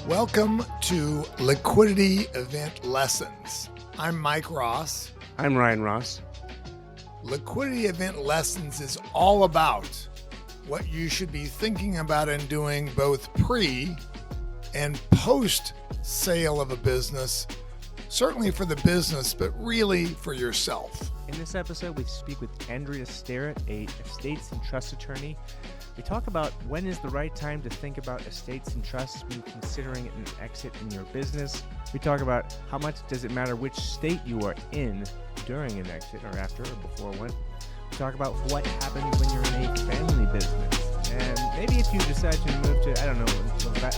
Welcome to Liquidity Event Lessons. I'm Mike Ross. I'm Ryan Ross. Liquidity Event Lessons is all about what you should be thinking about and doing both pre and post sale of a business, certainly for the business, but really for yourself. In this episode, we speak with Andrea Starrett, a estates and trust attorney. We talk about when is the right time to think about estates and trusts when considering an exit in your business. We talk about how much does it matter which state you are in during an exit or after or before one. We talk about what happens when you're in a family business. And maybe if you decide to move to,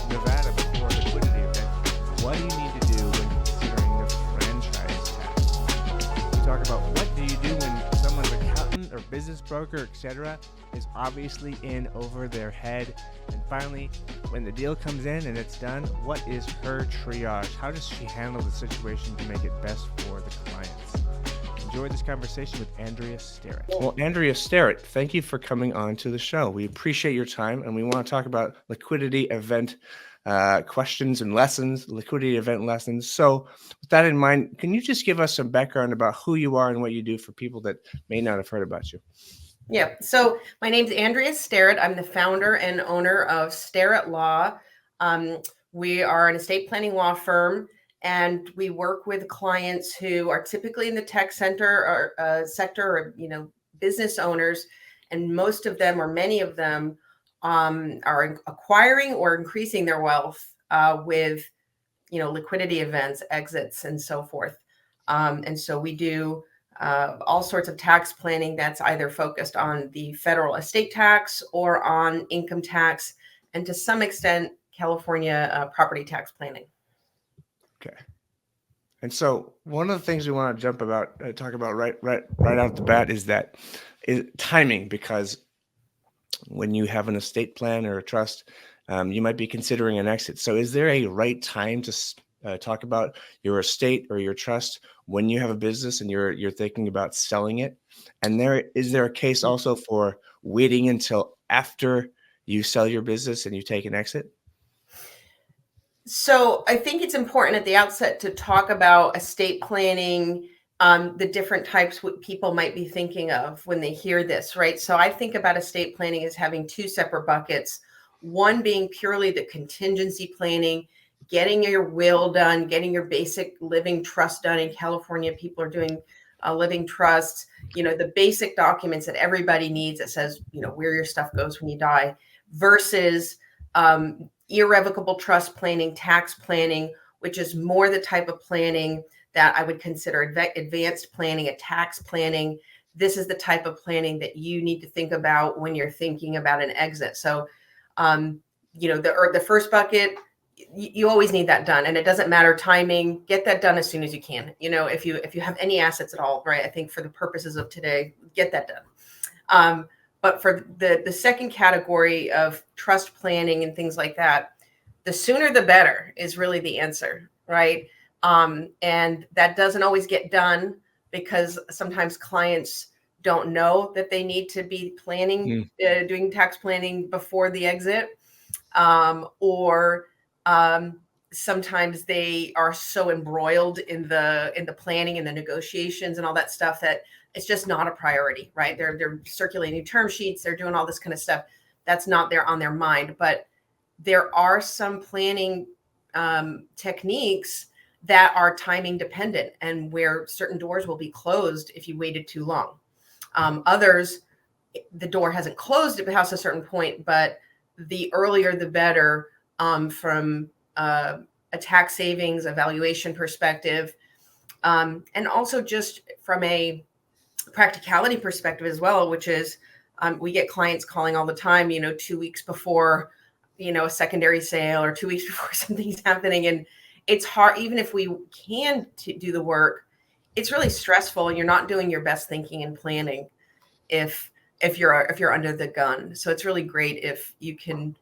Nevada before a liquidity event, what do you need to do when considering the franchise tax? We talk about what do you do when someone's accountant or business broker, etc., is obviously in over their head. And finally, when the deal comes in and it's done, what is her triage? How does she handle the situation to make it best for the clients? Enjoy this conversation with Andrea Starrett. Well, Andrea Starrett, thank you for coming on to the show. We appreciate your time, and we want to talk about liquidity event questions and lessons, liquidity event lessons. So with that in mind, can you just give us some background about who you are and what you do for people that may not have heard about you? Yeah. So my name's Andrea Starrett. I'm the founder and owner of Starrett Law. We are an estate planning law firm, and we work with clients who are typically in the tech sector or business owners, and most of them, or many of them, are acquiring or increasing their wealth with liquidity events, exits, and so forth. And so we do all sorts of tax planning that's either focused on the federal estate tax or on income tax, and to some extent, California property tax planning. Okay. And so one of the things we want to talk about right out the bat is timing, because when you have an estate plan or a trust, you might be considering an exit. So is there a right time to talk about your estate or your trust when you have a business and you're thinking about selling it? And is there a case also for waiting until after you sell your business and you take an exit? So I think it's important at the outset to talk about estate planning, the different types what people might be thinking of when they hear this, right? So I think about estate planning as having two separate buckets. One being purely the contingency planning, getting your will done, getting your basic living trust done. In California, people are doing living trusts, the basic documents that everybody needs that says, where your stuff goes when you die, versus irrevocable trust planning, tax planning, which is more the type of planning that I would consider advanced planning, a tax planning. This is the type of planning that you need to think about when you're thinking about an exit. So, the first bucket, you always need that done, and it doesn't matter timing. Get that done as soon as you can. If you have any assets at all, right? I think for the purposes of today, get that done. But for the second category of trust planning and things like that, the sooner the better is really the answer, right? And that doesn't always get done because sometimes clients don't know that they need to be planning, doing tax planning before the exit, or sometimes they are so embroiled in the planning and the negotiations and all that stuff that it's just not a priority, right? They're circulating term sheets, they're doing all this kind of stuff. That's not there on their mind. But there are some planning techniques that are timing dependent, and where certain doors will be closed if you waited too long. Others, the door hasn't closed past a certain point, but the earlier the better, from a tax savings, evaluation perspective, and also just from a practicality perspective as well, which is we get clients calling all the time, 2 weeks before, a secondary sale, or 2 weeks before something's happening. And it's hard, even if we can do the work, it's really stressful, and you're not doing your best thinking and planning if you're under the gun. So it's really great if you can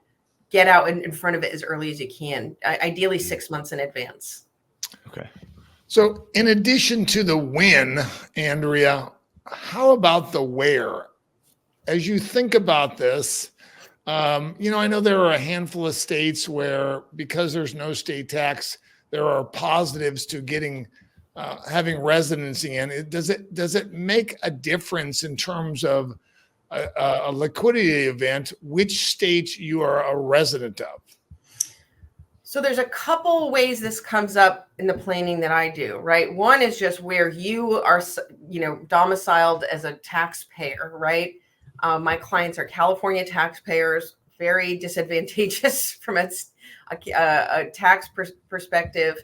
get out in front of it as early as you can, ideally 6 months in advance. Okay. So in addition to the when, Andrea, how about the where? As you think about this, I know there are a handful of states where, because there's no state tax, there are positives to getting having residency in it. Does it make a difference in terms of a liquidity event, which state you are a resident of? So there's a couple ways this comes up in the planning that I do, right? One is just where you are, domiciled as a taxpayer, right? My clients are California taxpayers, very disadvantageous from a tax perspective.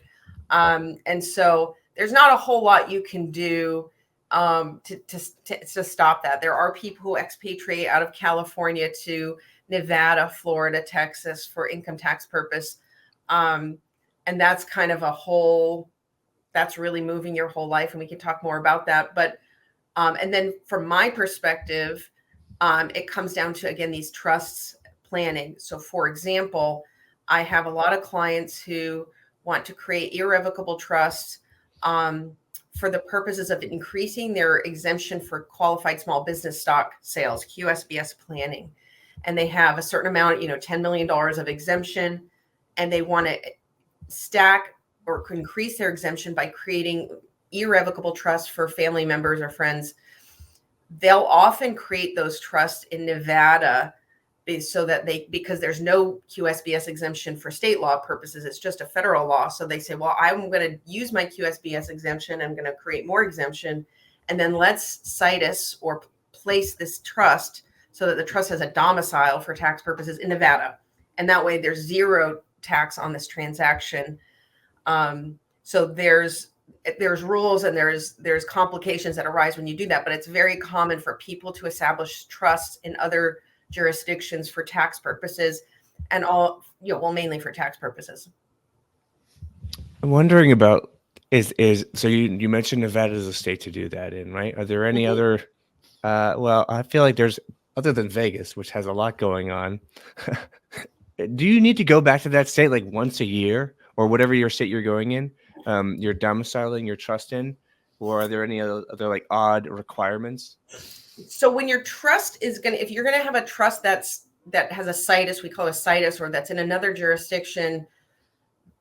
And so there's not a whole lot you can do to stop that. There are people who expatriate out of California to Nevada, Florida, Texas for income tax purpose. And that's kind of that's really moving your whole life. And we can talk more about that. But, and then from my perspective, it comes down to, again, these trusts planning. So for example, I have a lot of clients who want to create irrevocable trusts, for the purposes of increasing their exemption for qualified small business stock sales, QSBS planning. And they have a certain amount, $10 million of exemption, and they want to stack or increase their exemption by creating irrevocable trusts for family members or friends. They'll often create those trusts in Nevada so that because there's no QSBS exemption for state law purposes, it's just a federal law. So they say, well, I'm going to use my QSBS exemption. I'm going to create more exemption. And then let's situs or place this trust so that the trust has a domicile for tax purposes in Nevada. And that way there's zero tax on this transaction. So there's rules and there's complications that arise when you do that, but it's very common for people to establish trusts in other jurisdictions for tax purposes, and mainly for tax purposes. I'm wondering about so you mentioned Nevada as a state to do that in, right? Are there any other? Well, I feel like there's, other than Vegas, which has a lot going on. Do you need to go back to that state like once a year, or whatever your state you're going in, you're domiciling your trust in, or are there any other like odd requirements? So when your trust if you're going to have a trust that has a situs, we call a situs, or that's in another jurisdiction,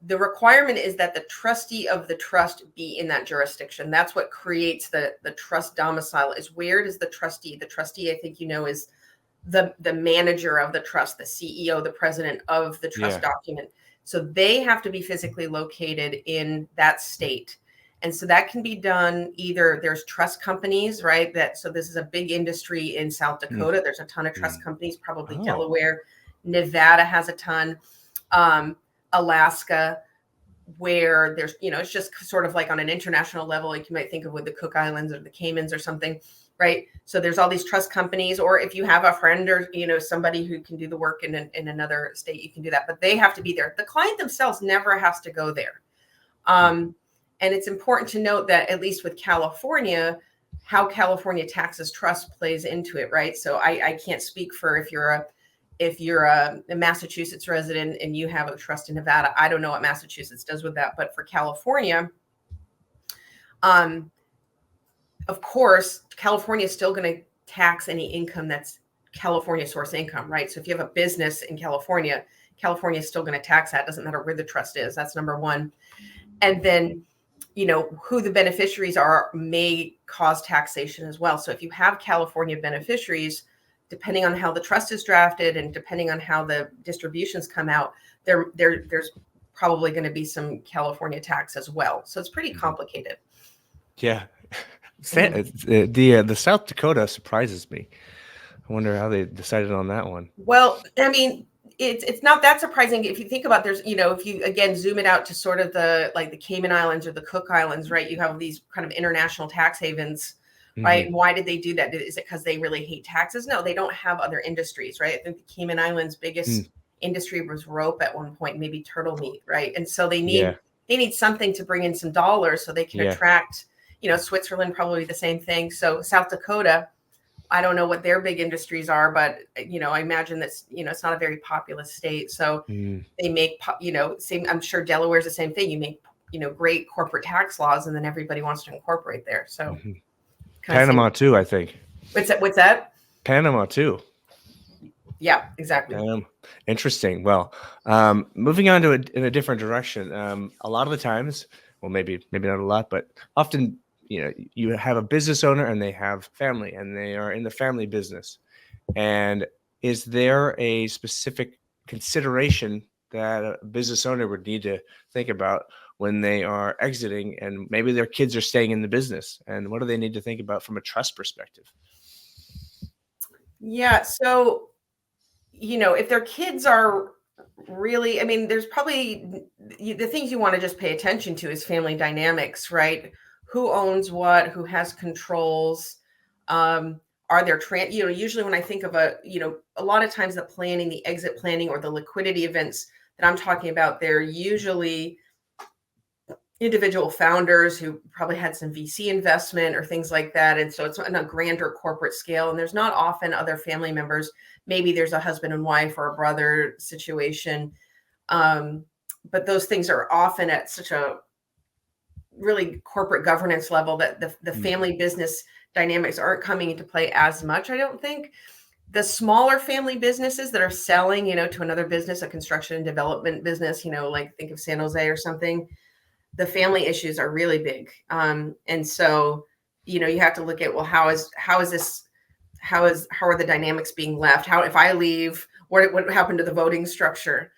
the requirement is that the trustee of the trust be in that jurisdiction. That's what creates the trust domicile. Is where does the trustee, I think, is the manager of the trust, the CEO, the president of the trust document. So they have to be physically located in that state. And so that can be done either, there's trust companies, right? So this is a big industry in South Dakota. There's a ton of trust companies, probably Delaware. Nevada has a ton. Alaska, where there's, it's just sort of like on an international level, like you might think of with the Cook Islands or the Caymans or something, right? So there's all these trust companies, or if you have a friend or, somebody who can do the work in another state, you can do that, but they have to be there. The client themselves never has to go there. And it's important to note that, at least with California, how California taxes trust plays into it, right? So I can't speak for if you're a Massachusetts resident and you have a trust in Nevada. I don't know what Massachusetts does with that, but for California, of course, California is still going to tax any income that's California source income, right? So if you have a business in California, California is still going to tax that. It doesn't matter where the trust is. That's number one. And then, who the beneficiaries are may cause taxation as well. So if you have California beneficiaries, depending on how the trust is drafted and depending on how the distributions come out, there's probably going to be some California tax as well. So it's pretty complicated. Yeah. The South Dakota surprises me. I wonder how they decided on that one. Well, I mean, it's not that surprising if you think about, if you again zoom it out to sort of the Cayman Islands or the Cook Islands, right? You have these kind of international tax havens, right? And why did they do that? Is it because they really hate taxes? No, they don't have other industries, right? I think the Cayman Islands' biggest industry was rope at one point, maybe turtle meat, right? And so they need something to bring in some dollars so they can attract, Switzerland, probably the same thing. So South Dakota, I don't know what their big industries are, but, I imagine that's, it's not a very populous state. So they make, I'm sure Delaware's the same thing. You make, great corporate tax laws, and then everybody wants to incorporate there. So Panama too, I think. What's that? Panama too. Yeah, exactly. Interesting. Well, moving on to in a different direction. A lot of the times, well, maybe not a lot, but often, you have a business owner and they have family and they are in the family business. And is there a specific consideration that a business owner would need to think about when they are exiting and maybe their kids are staying in the business? And what do they need to think about from a trust perspective? Yeah. So, if their kids are really, I mean, there's probably the things you want to just pay attention to is family dynamics, right? Who owns what, who has controls. Are there, usually when I think of a lot of times the exit planning or the liquidity events that I'm talking about, they're usually individual founders who probably had some VC investment or things like that. And so it's on a grander corporate scale. And there's not often other family members. Maybe there's a husband and wife or a brother situation. But those things are often at such a really corporate governance level that the family business dynamics aren't coming into play as much, I don't think. The smaller family businesses that are selling, to another business, a construction and development business, like think of San Jose or something, the family issues are really big. And so, you have to look at, well, how are the dynamics being left? How, if I leave, what happened to the voting structure?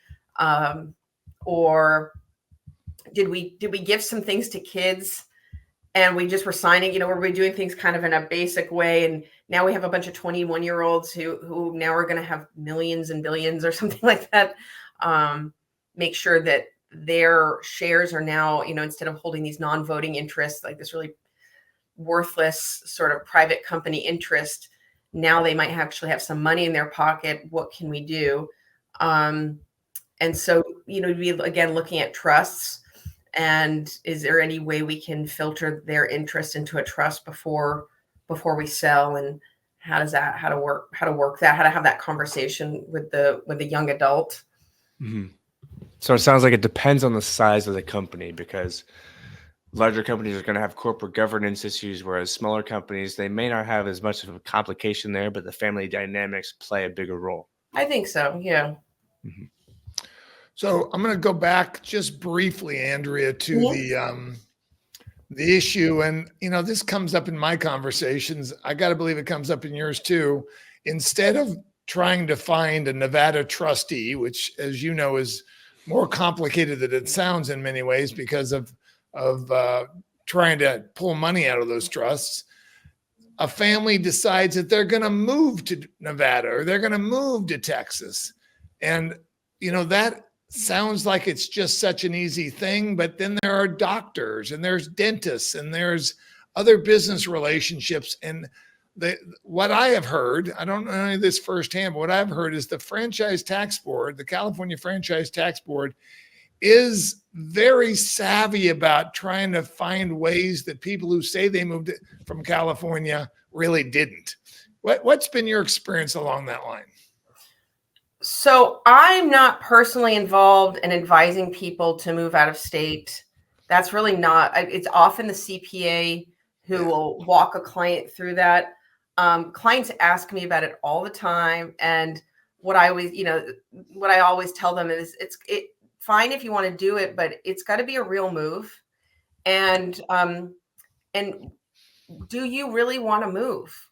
Or did we give some things to kids and we just were signing, were we doing things kind of in a basic way? And now we have a bunch of 21-year-olds who now are going to have millions and billions or something like that. Make sure that their shares are now, instead of holding these non-voting interests, like this really worthless sort of private company interest, now they might actually have some money in their pocket. What can we do? And so, we again looking at trusts, and is there any way we can filter their interest into a trust before we sell? And how to work that, how to have that conversation with the young adult. Mm-hmm. So it sounds like it depends on the size of the company, because larger companies are going to have corporate governance issues, whereas smaller companies, they may not have as much of a complication there, but the family dynamics play a bigger role. I think so. Yeah. Mm-hmm. So I'm going to go back just briefly, Andrea, to the issue. And, this comes up in my conversations. I got to believe it comes up in yours too. Instead of trying to find a Nevada trustee, which, as you know, is more complicated than it sounds in many ways because of trying to pull money out of those trusts, a family decides that they're going to move to Nevada or they're going to move to Texas. And, that sounds like it's just such an easy thing, but then there are doctors and there's dentists and there's other business relationships. And what I have heard, I don't know any of this firsthand, but what I've heard is the Franchise Tax Board, the California Franchise Tax Board, is very savvy about trying to find ways that people who say they moved from California really didn't. What's been your experience along that line? So I'm not personally involved in advising people to move out of state. That's really not, it's often the CPA who will walk a client through that. Clients ask me about it all the time. And what I always tell them is it's fine if you want to do it, but it's got to be a real move. And do you really want to move?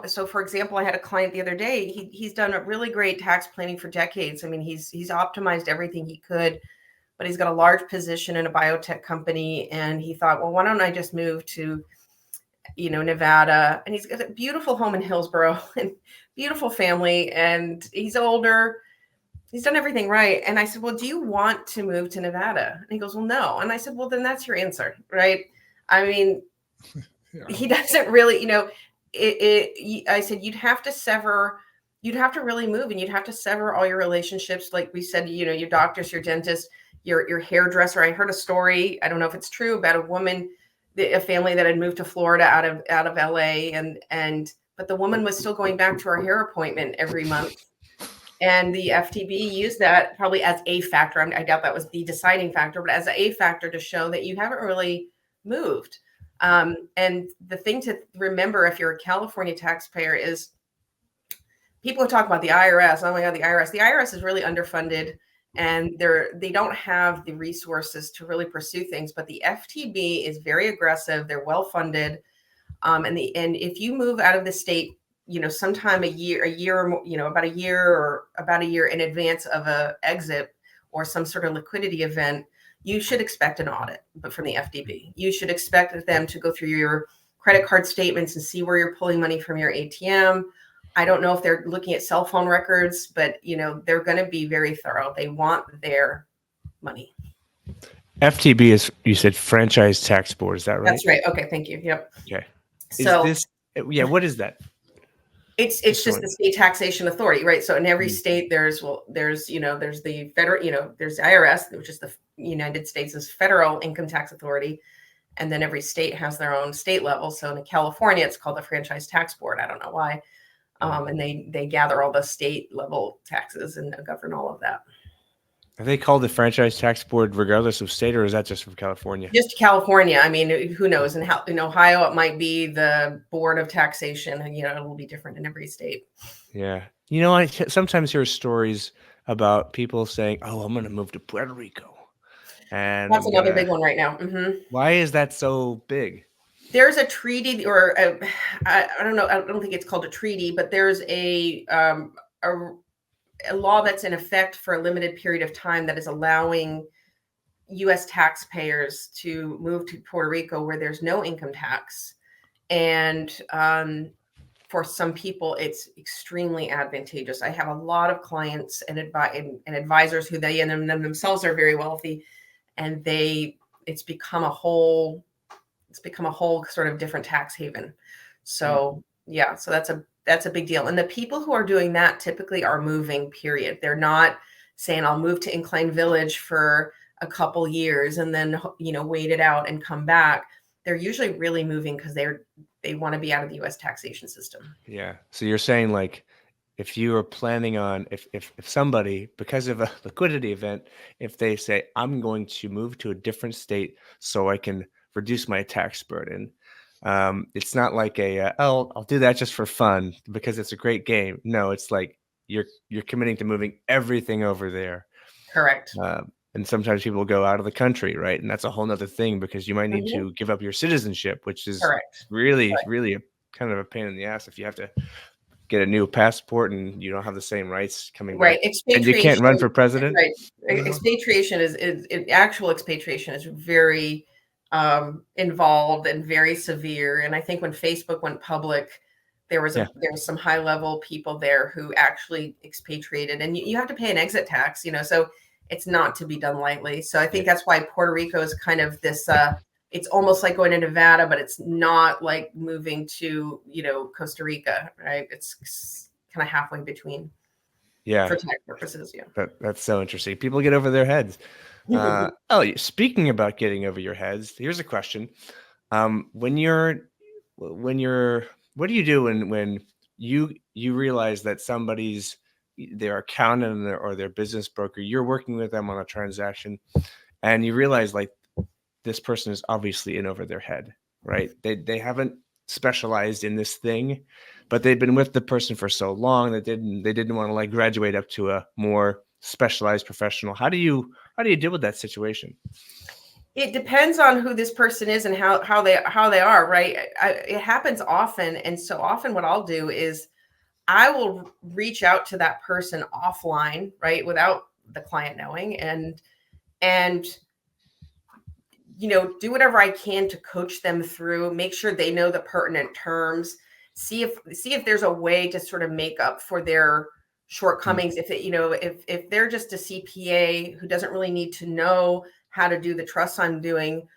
So for example, I had a client the other day, he's done a really great tax planning for decades. I mean, he's optimized everything he could, but he's got a large position in a biotech company. And he thought, well, why don't I just move to, Nevada? And he's got a beautiful home in Hillsborough and beautiful family. And he's older. He's done everything right. And I said, well, do you want to move to Nevada? And he goes, well, no. And I said, well, then that's your answer, right? I mean, He doesn't really, I said, you'd have to really move, and you'd have to sever all your relationships. Like we said, your doctors, your dentist, your hairdresser. I heard a story, I don't know if it's true, about a woman, a family that had moved to Florida out of LA, but the woman was still going back to her hair appointment every month. And the FTB used that probably as a factor. I doubt that was the deciding factor, but as a factor to show that you haven't really moved. And the thing to remember if you're a California taxpayer is people talk about the IRS. Oh my God, the IRS. The IRS is really underfunded, and they don't have the resources to really pursue things. But the FTB is very aggressive. They're well funded, and if you move out of the state, sometime a year or more, about a year in advance of a exit or some sort of liquidity event, you should expect an audit. But from the FTB, you should expect them to go through your credit card statements and see where you're pulling money from your ATM. I don't know if they're looking at cell phone records, but they're going to be very thorough. They want their money. FTB is, you said, Franchise Tax Board. Is that right? That's right. Okay, thank you. Yep. Okay. So what is that? It's just the state taxation authority, right? So in every state, there's the federal, there's the IRS, which is the United States' federal income tax authority, and then every state has their own state level. So in California, it's called the Franchise Tax Board. I don't know why, and they gather all the state level taxes and govern all of that. Are they called the Franchise Tax Board regardless of state, or is that just from California? Just California. I mean, who knows? And how in Ohio, it might be the Board of Taxation, and it will be different in every state. Yeah. I sometimes hear stories about people saying, "Oh, I'm going to move to Puerto Rico," and that's another big one right now. Mm-hmm. Why is that so big? There's a treaty, or I don't know. I don't think it's called a treaty, but there's a law that's in effect for a limited period of time that is allowing U.S. taxpayers to move to Puerto Rico where there's no income tax. And for some people, it's extremely advantageous. I have a lot of clients and advisors who they and themselves are very wealthy, and it's become a whole sort of different tax haven. So yeah, so that's a big deal. And the people who are doing that typically are moving, period. They're not saying, I'll move to Incline Village for a couple years and then, wait it out and come back. They're usually really moving because they want to be out of the U.S. taxation system. Yeah. So you're saying, like, if you are planning on, if somebody, because of a liquidity event, if they say, I'm going to move to a different state so I can reduce my tax burden, it's not like I'll do that just for fun because it's a great game. No, it's like you're committing to moving everything over there. Correct. And sometimes people go out of the country, right? And that's a whole nother thing because you might need to give up your citizenship, which is really a kind of a pain in the ass if you have to get a new passport and you don't have the same rights coming back. And you can't run for president. Right. Expatriation actual expatriation is very involved and very severe. And I think when Facebook went public, there was some high level people there who actually expatriated, and you have to pay an exit tax, so it's not to be done lightly. So I think that's why Puerto Rico is kind of this, it's almost like going to Nevada, but it's not like moving to, Costa Rica, right? It's kind of halfway between. Yeah. For tax purposes. Yeah. That's so interesting. People get over their heads. Speaking about getting over your heads, here's a question. What do you do when you realize that their accountant or their business broker, you're working with them on a transaction, and you realize, like, this person is obviously in over their head, right? They haven't specialized in this thing, but they've been with the person for so long that they didn't want to, like, graduate up to a more specialized professional. How do you deal with that situation? It depends on who this person is and how they are, right? It happens often, and so often what I'll do is I will reach out to that person offline, right, without the client knowing, and do whatever I can to coach them through, make sure they know the pertinent terms, see if there's a way to sort of make up for their shortcomings. If they're just a CPA who doesn't really need to know how to do the trusts I'm doing,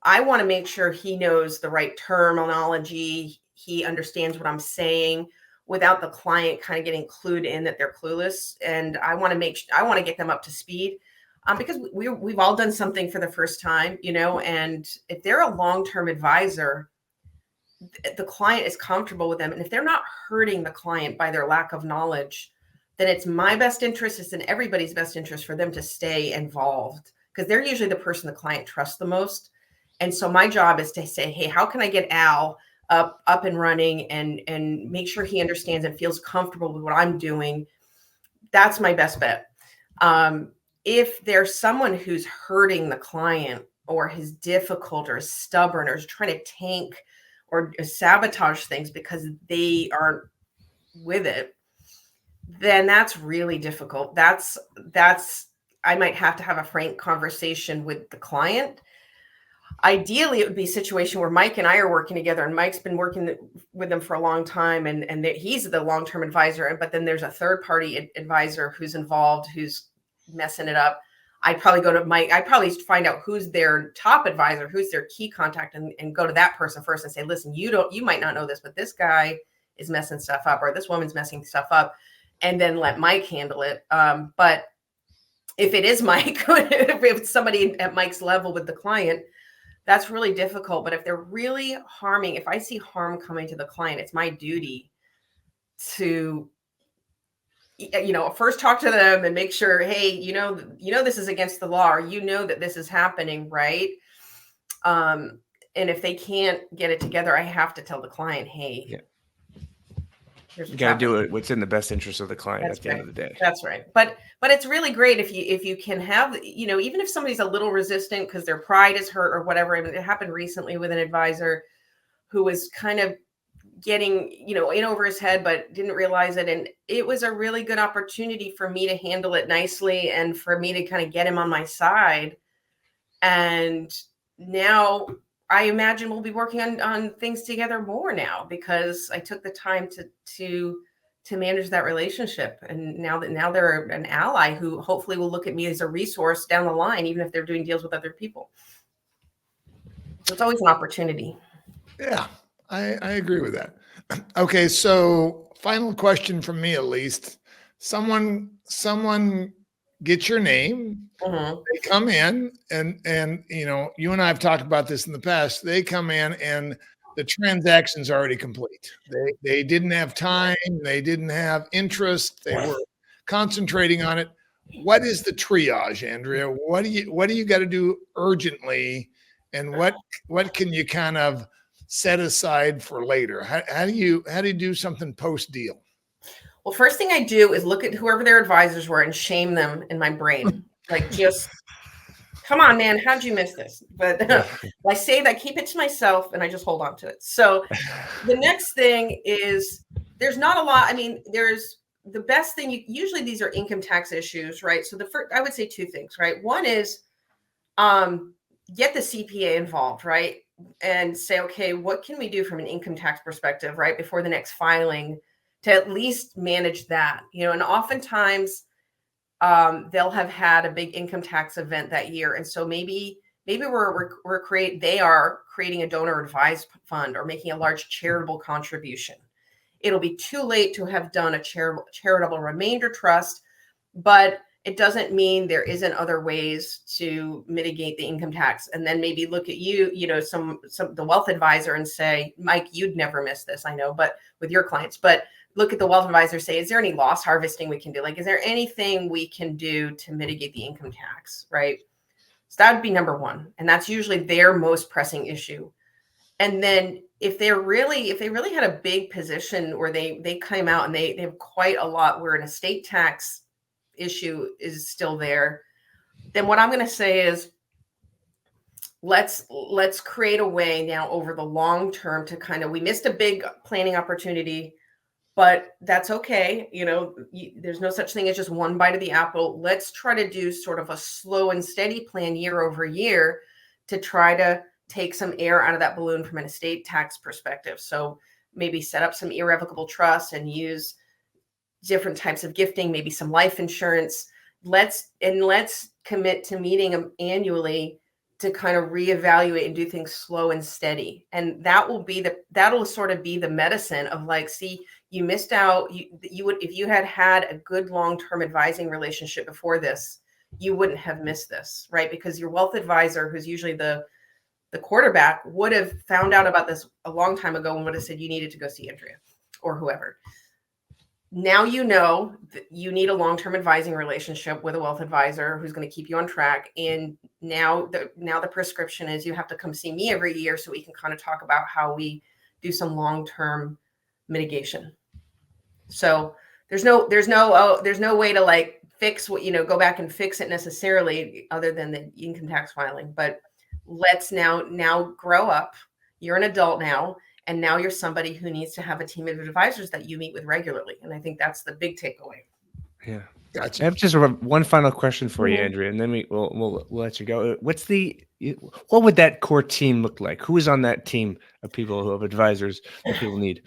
I want to make sure he knows the right terminology, he understands what I'm saying without the client kind of getting clued in that they're clueless. And I want to get them up to speed. Because we've all done something for the first time, and if they're a long-term advisor, the client is comfortable with them. And if they're not hurting the client by their lack of knowledge, then it's my best interest, it's in everybody's best interest for them to stay involved, because they're usually the person the client trusts the most. And so my job is to say, hey, how can I get Al up and running, and make sure he understands and feels comfortable with what I'm doing, that's my best bet. If there's someone who's hurting the client, or is difficult, or is stubborn, or is trying to tank or sabotage things because they aren't with it, then that's really difficult. That's I might have to have a frank conversation with the client. Ideally, it would be a situation where Mike and I are working together, and Mike's been working with them for a long time, and he's the long-term advisor. But then there's a third-party advisor who's involved, who's messing it up. I'd probably go to Mike. I'd probably find out who's their top advisor, who's their key contact, and go to that person first and say, listen, you might not know this, but this guy is messing stuff up, or this woman's messing stuff up, and then let Mike handle it. But if it is Mike, if it's somebody at Mike's level with the client, that's really difficult. But if they're really harming, if I see harm coming to the client, it's my duty to, first talk to them and make sure, hey, this is against the law, or that this is happening, right? And if they can't get it together, I have to tell the client, hey, yeah, you got to do it what's in the best interest of the client. That's at the end of the day. That's right. But it's really great if you can have, even if somebody's a little resistant because their pride is hurt or whatever. I mean, it happened recently with an advisor who was kind of getting, in over his head, but didn't realize it. And it was a really good opportunity for me to handle it nicely, and for me to kind of get him on my side. And now I imagine we'll be working on things together more now, because I took the time to manage that relationship. And now they're an ally who hopefully will look at me as a resource down the line, even if they're doing deals with other people. So it's always an opportunity. Yeah, I agree with that. Okay, so final question from me, at least. Someone gets your name. Mm-hmm. They come in, and you and I have talked about this in the past. They come in and the transaction's already complete. They didn't have time. They didn't have interest. They were concentrating on it. What is the triage, Andrea? What do you got to do urgently, and what can you kind of set aside for later? How do you do something post deal? Well, first thing I do is look at whoever their advisors were and shame them in my brain. Like, just, come on, man, how'd you miss this? But I say that, keep it to myself, and I just hold on to it. So the next thing is, there's not a lot. I mean, there's the best thing. Usually these are income tax issues, right? So the first, I would say two things, right? One is get the CPA involved, right? And say, okay, what can we do from an income tax perspective, right, before the next filing, to at least manage that, and oftentimes they'll have had a big income tax event that year. And so maybe they are creating a donor advised fund or making a large charitable contribution. It'll be too late to have done a charitable remainder trust, but it doesn't mean there isn't other ways to mitigate the income tax. And then maybe look at the wealth advisor and say, Mike, you'd never miss this, I know, but with your clients, but look at the wealth advisor, say, is there any loss harvesting we can do? Like, is there anything we can do to mitigate the income tax, right? So that would be number one. And that's usually their most pressing issue. And then if they really had a big position where they came out and they have quite a lot where an estate tax issue is still there, then what I'm going to say is, let's create a way now over the long term to we missed a big planning opportunity, but that's okay. There's no such thing as just one bite of the apple. Let's try to do sort of a slow and steady plan year over year to try to take some air out of that balloon from an estate tax perspective. So maybe set up some irrevocable trusts and use different types of gifting, maybe some life insurance. Let's commit to meeting them annually to kind of reevaluate and do things slow and steady. And that'll sort of be the medicine of, like, see, you missed out. You would, if you had a good long-term advising relationship before this, you wouldn't have missed this, right? Because your wealth advisor, who's usually the quarterback, would have found out about this a long time ago and would have said, you needed to go see Andrea or whoever. Now that you need a long-term advising relationship with a wealth advisor who's going to keep you on track. And now the prescription is you have to come see me every year so we can kind of talk about how we do some long-term mitigation. So there's no way to like fix what, go back and fix it necessarily other than the income tax filing. But let's now grow up. You're an adult now, and now you're somebody who needs to have a team of advisors that you meet with regularly. And I think that's the big takeaway. Yeah. Gotcha. I have just one final question for you, Mhm. Andrea, and then we'll let you go. What would that core team look like? Who is on that team of people who have advisors that people need?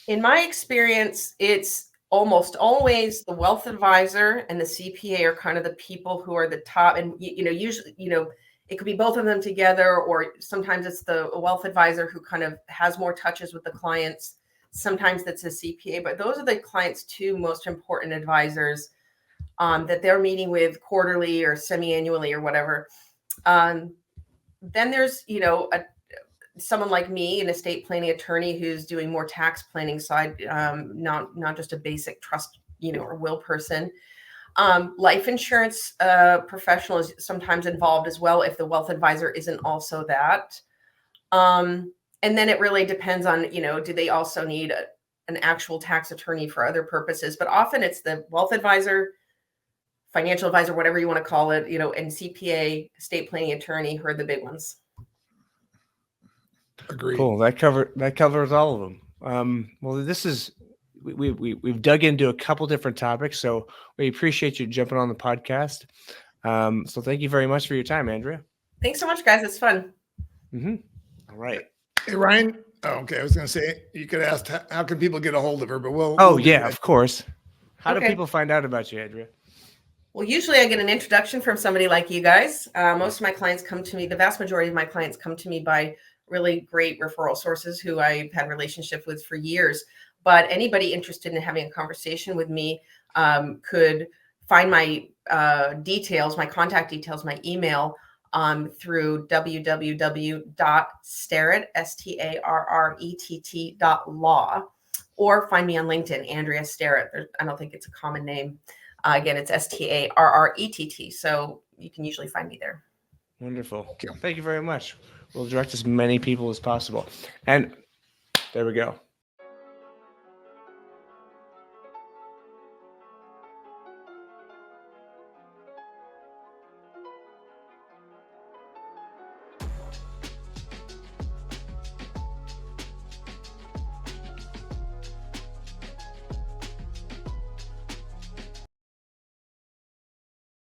In my experience, it's almost always the wealth advisor and the CPA are kind of the people who are the top. And, usually, it could be both of them together, or sometimes it's the wealth advisor who kind of has more touches with the clients. Sometimes that's a CPA, but those are the clients' two most important advisors that they're meeting with quarterly or semi-annually or whatever. Then there's, someone like me, an estate planning attorney who's doing more tax planning side, not just a basic trust, or will person. Life insurance professional is sometimes involved as well if the wealth advisor isn't also that. And then it really depends on, do they also need an actual tax attorney for other purposes? But often it's the wealth advisor, financial advisor, whatever you want to call it, and CPA, estate planning attorney, who are the big ones. Agreed. Cool. That covers all of them. Well, we've dug into a couple different topics, so we appreciate you jumping on the podcast. So thank you very much for your time, Andrea. Thanks so much, guys. It's fun. Mm-hmm. All right. Hey, Ryan. Oh, okay. I was going to say, you could ask, how can people get a hold of her, but we'll do yeah, that. of course. How do Okay. people find out about you, Andrea? Well, usually I get an introduction from somebody like you guys. Most of my clients come to me, the vast majority of my clients come to me by really great referral sources who I've had relationship with for years. But anybody interested in having a conversation with me could find my details, my contact details, my email through www.starrett, STARRETT.law, or find me on LinkedIn, Andrea Starrett. I don't think it's a common name. Again, it's STARRETT. So you can usually find me there. Wonderful. Thank you very much. We'll direct as many people as possible. And there we go.